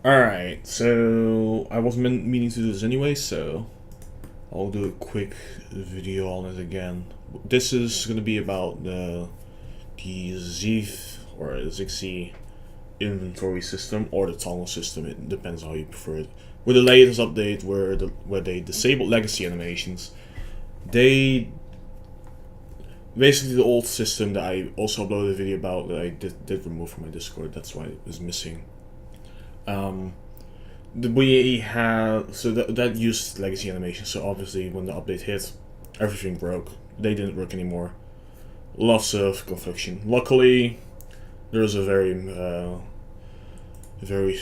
Alright, so I wasn't meaning to do this anyway, so I'll do a quick video on it again. This is going to be about the Xiexe or Xiexe inventory system or the toggle system. It depends how you prefer it. With the latest update where they disabled legacy animations, they basically the old system that I also uploaded a video about that I did remove from my Discord. That's why it was missing. We had that used legacy animation. So obviously, when the update hit, everything broke. They didn't work anymore. Lots of confusion. Luckily, there's a very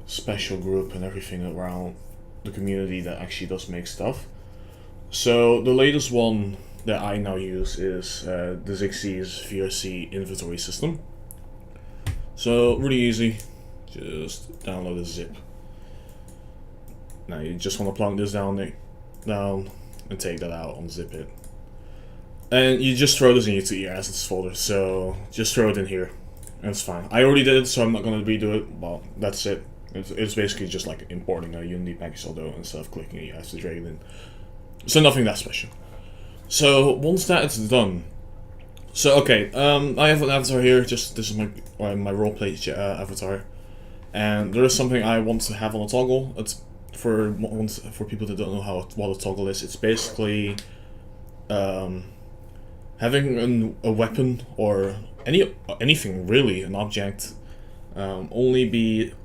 special group and everything around the community that actually does make stuff. So the latest one that I now use is the Xiexe's VRC inventory system. So really easy. Just download a zip. Now you just want to plunk this down and take that out, unzip it. And you just throw this into your assets folder, so just throw it in here. And it's fine. I already did it, so I'm not going to redo it, but that's it. It's basically just like importing a Unity package, although instead of clicking it, you have to drag it in. So nothing that special. So once that's done, so okay, I have an avatar here. This is my roleplay avatar. And there is something I want to have on a toggle. It's for people that don't know what a toggle is. It's basically having a weapon or anything really, an object, only be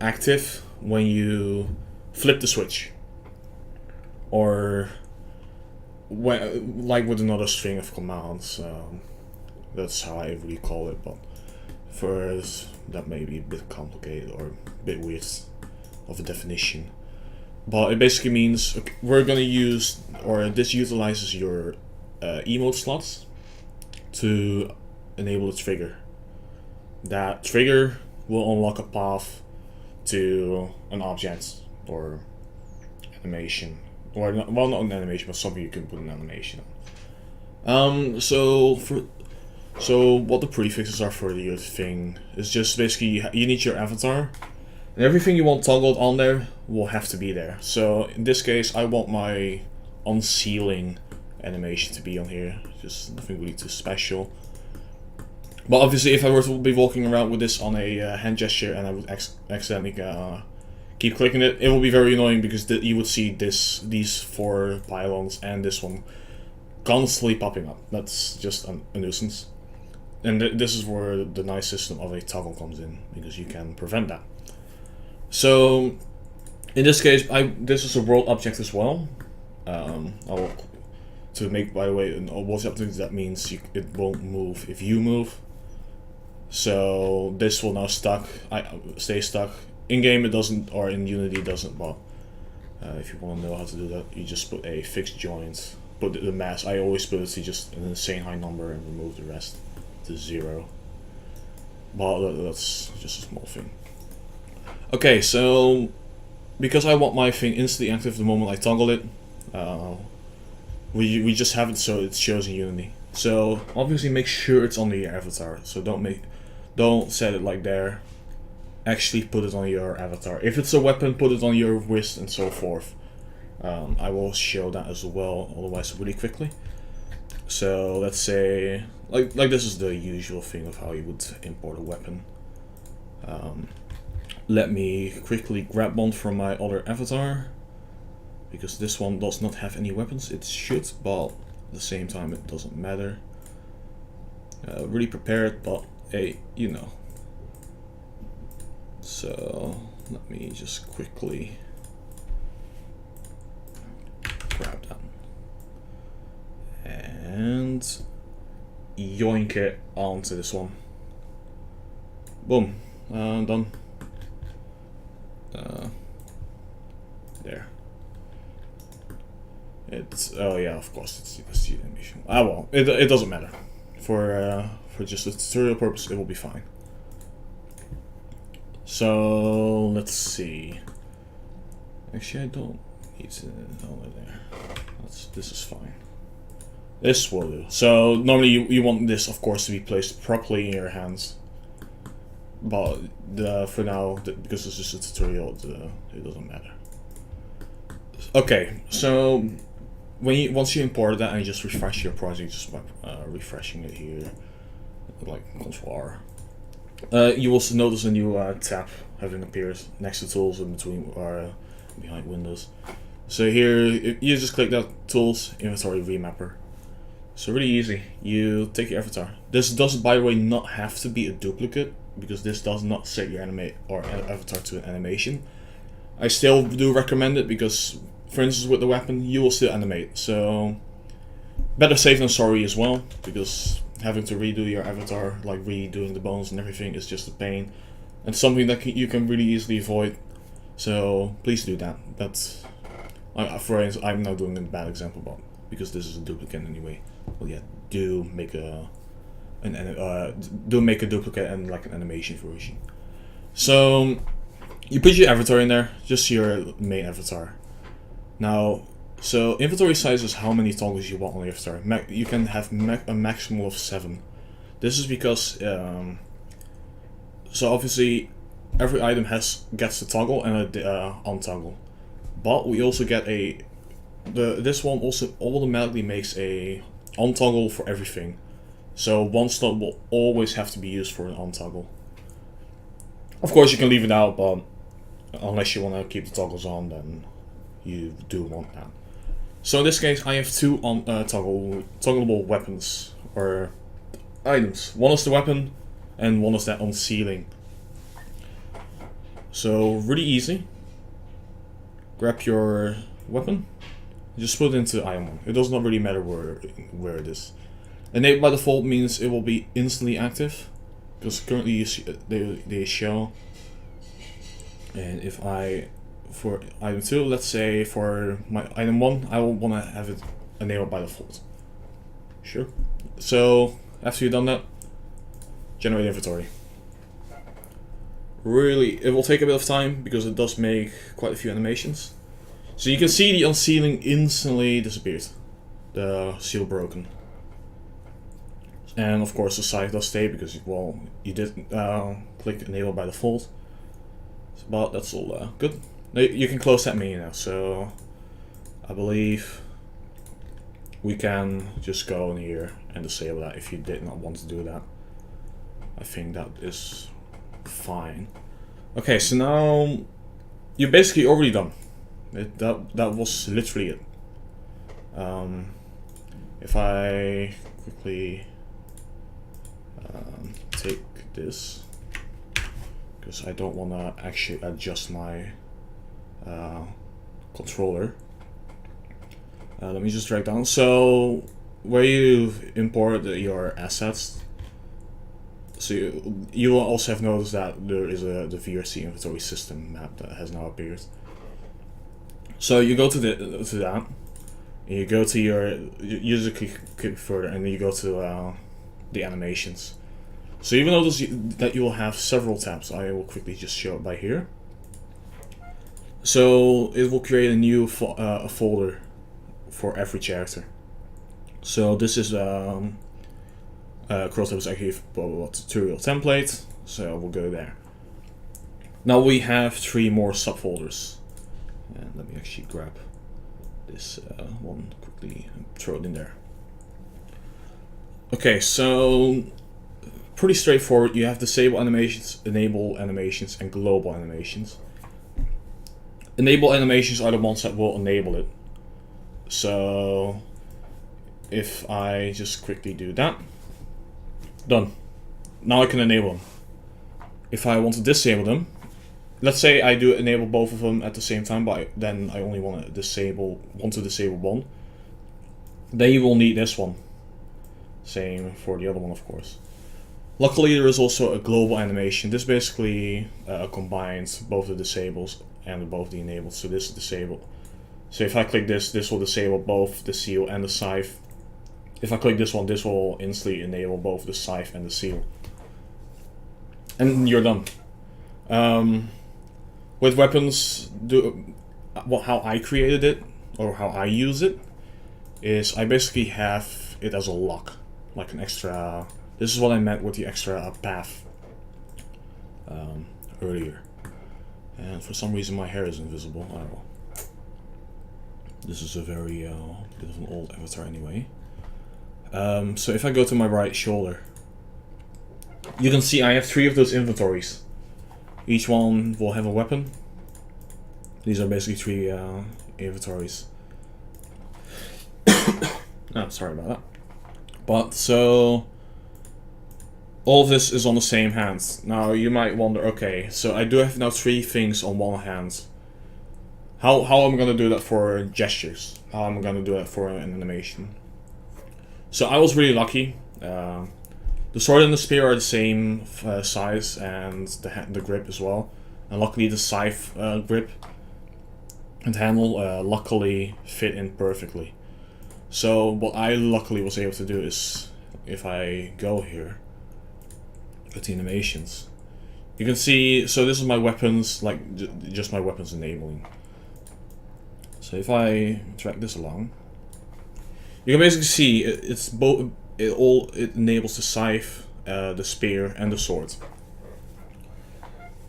active when you flip the switch, or when, like with another string of commands. That's how I really call it, but for that may be a bit complicated or a bit weird of a definition. But it basically means we're gonna use, or this utilizes your emote slots to enable a trigger. That trigger will unlock a path to an object or animation, or not, well, not an animation, but something you can put an animation on. So what the prefixes are for your thing is just basically you need your avatar, and everything you want toggled on there will have to be there. So in this case, I want my unsealing animation to be on here. Just nothing really too special. But obviously, if I were to be walking around with this on a hand gesture and I would accidentally keep clicking it, it will be very annoying because you would see these 4 pylons and this one constantly popping up. That's just a nuisance. And this is where the nice system of a toggle comes in, because you can prevent that. So in this case, this is a world object as well. To make, by the way, an world object, that means it won't move if you move. So this will now stay stuck. In game it doesn't, or in Unity it doesn't. But if you want to know how to do that, you just put a fixed joint. Put the mass. I always put it to just an insane high number and remove the rest to 0. But that's just a small thing. Okay, so because I want my thing instantly active the moment I toggle it, we just have it so it shows in Unity. So obviously make sure it's on your avatar. So don't set it like there. Actually put it on your avatar. If it's a weapon, put it on your wrist and so forth. I will show that as well, otherwise really quickly. So let's say like this is the usual thing of how you would import a weapon. Let me quickly grab one from my other avatar, because this one does not have any weapons. It should, but at the same time it doesn't matter. Really prepared, but hey, you know. So let me just quickly grab that and yoink it onto this one. Boom, done. There. It's, oh yeah, of course it's the animation. Ah well, it doesn't matter. For just a tutorial purpose, it will be fine. So let's see. Actually, I don't need to download there. This is fine. This will do. So normally you want this, of course, to be placed properly in your hands. but for now, because this is a tutorial, it doesn't matter. Okay, so once you import that and you just refresh your project just by refreshing it here, like Ctrl R, you will notice a new tab having appeared next to tools in between or behind Windows. So here you just click that tools, inventory remapper. So really easy. You take your avatar. This does, by the way, not have to be a duplicate because this does not set your avatar to an animation. I still do recommend it because, for instance, with the weapon, you will still animate. So better safe than sorry as well, because having to redo your avatar, like redoing the bones and everything, is just a pain and something that you can really easily avoid. So please do that. That's, for instance, I'm now doing a bad example, but because this is a duplicate anyway. Well, yeah, do make a duplicate and like an animation version. So you put your avatar in there, just your main avatar. Now, so inventory size is how many toggles you want on your avatar. You can have a maximum of 7. This is because so obviously every item gets a toggle and a untoggle, but we also get this one also automatically makes a untoggle for everything. So one slot will always have to be used for an untoggle. Of course, you can leave it out, but unless you want to keep the toggles on, then you do want that. So in this case, I have 2 toggleable weapons or items. One is the weapon, and one is that unsealing. So really easy. Grab your weapon, just put it into item 1. It does not really matter where it is. Enable by default means it will be instantly active, because currently you see, they show. And if for item 2, let's say for my item 1, I will want to have it enabled by default. Sure. So after you've done that, generate inventory. Really, it will take a bit of time because it does make quite a few animations. So you can see the unsealing instantly disappeared. The seal broken. And of course the size does stay because, well, you did click enable by default. But that's all good. Now you can close that menu now. So I believe we can just go in here and disable that if you did not want to do that. I think that is fine. Okay, so now you're basically already done. That was literally it. If I quickly take this, because I don't want to actually adjust my controller. Let me just drag down. So where you import your assets, so you will also have noticed that there is the VRC inventory system map that has now appeared. So you go to that, and you go to your user click further, and then you go to the animations. So you will notice that you will have several tabs. I will quickly just show it by here. So it will create a new a folder for every character. So this is crosstab is actually a tutorial template, so we'll go there. Now we have 3 more subfolders, and let me actually grab this one quickly and throw it in there. Okay, so pretty straightforward. You have disable animations, enable animations, and global animations. Enable animations are the ones that will enable it. So if I just quickly do that, done. Now I can enable them. If I want to disable them, let's say I do enable both of them at the same time, but then I only want to disable one, then you will need this one. Same for the other one, of course. Luckily, there is also a global animation. This basically combines both the disables and both the enabled. So this is disabled. So if I click this will disable both the seal and the scythe. If I click this one, this will instantly enable both the scythe and the seal. And you're done. With weapons, how I created it, or how I use it, is I basically have it as a lock. Like an extra... This is what I meant with the extra path. earlier. And for some reason my hair is invisible. I don't know. This is a very bit of an old avatar anyway. So if I go to my right shoulder, you can see I have 3 of those inventories. Each one will have a weapon. These are basically 3 inventories. I'm sorry about that. But so all of this is on the same hand. Now you might wonder, okay, so I do have now 3 things on one hand. How am I gonna do that for gestures? How am I gonna do that for an animation? So I was really lucky. The sword and the spear are the same size, and the grip as well. And luckily the scythe grip and handle luckily fit in perfectly. So what I luckily was able to do is, if I go here, go to animations, you can see, so this is my weapons, like just my weapons enabling. So if I drag this along, you can basically see it's both. It enables the scythe, the spear, and the sword.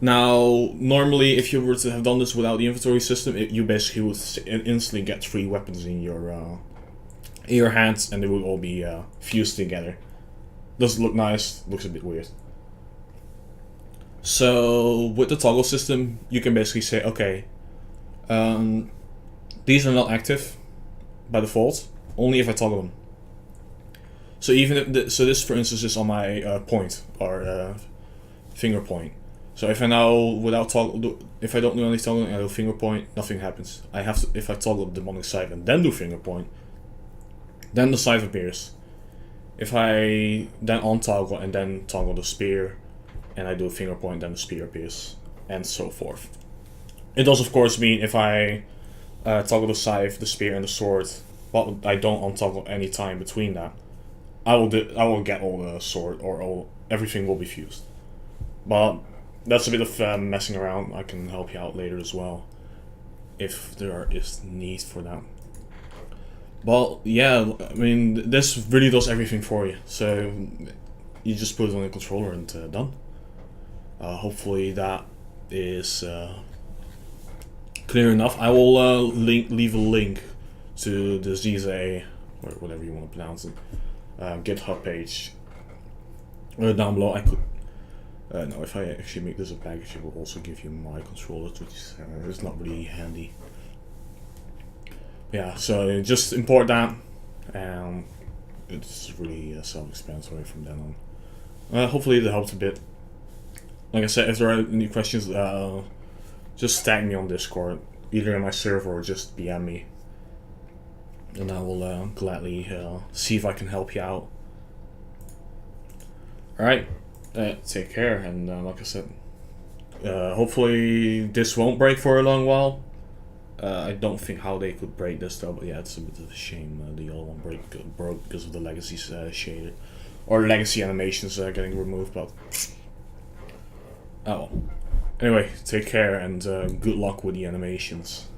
Now, normally, if you were to have done this without the inventory system, you basically would instantly get 3 weapons in your hands, and they would all be fused together. Doesn't look nice. Looks a bit weird. So with the toggle system, you can basically say, okay, these are not active by default. Only if I toggle them. So even if so this, for instance, is on my point or finger point. So if I now without toggle, if I don't do any toggling, I do finger point, nothing happens. I have to, if I toggle the demonic scythe and then do finger point, then the scythe appears. If I then untoggle and then toggle the spear, and I do a finger point, then the spear appears, and so forth. It does of course mean if I toggle the scythe, the spear, and the sword, but I don't untoggle any time between that, I will get all the sword, or everything will be fused. But that's a bit of messing around. I can help you out later as well, if there is need for that. But yeah, I mean, this really does everything for you. So you just put it on the controller and done. Hopefully that is clear enough. I will leave a link to the Xiexe, or whatever you want to pronounce it, GitHub page down below. I could no, if I actually make this a package, it will also give you my controller, which is not really handy. Yeah, so just import that, and it's really self-explanatory from then on. Hopefully it helped a bit. Like I said, if there are any questions, just tag me on Discord, either in my server or just DM me, and I will gladly see if I can help you out. Alright, take care, and like I said, hopefully this won't break for a long while. I don't think how they could break this though, but yeah, it's a bit of a shame the other one broke because of the legacy shader, or legacy animations getting removed, but oh well. Anyway, take care, and good luck with the animations.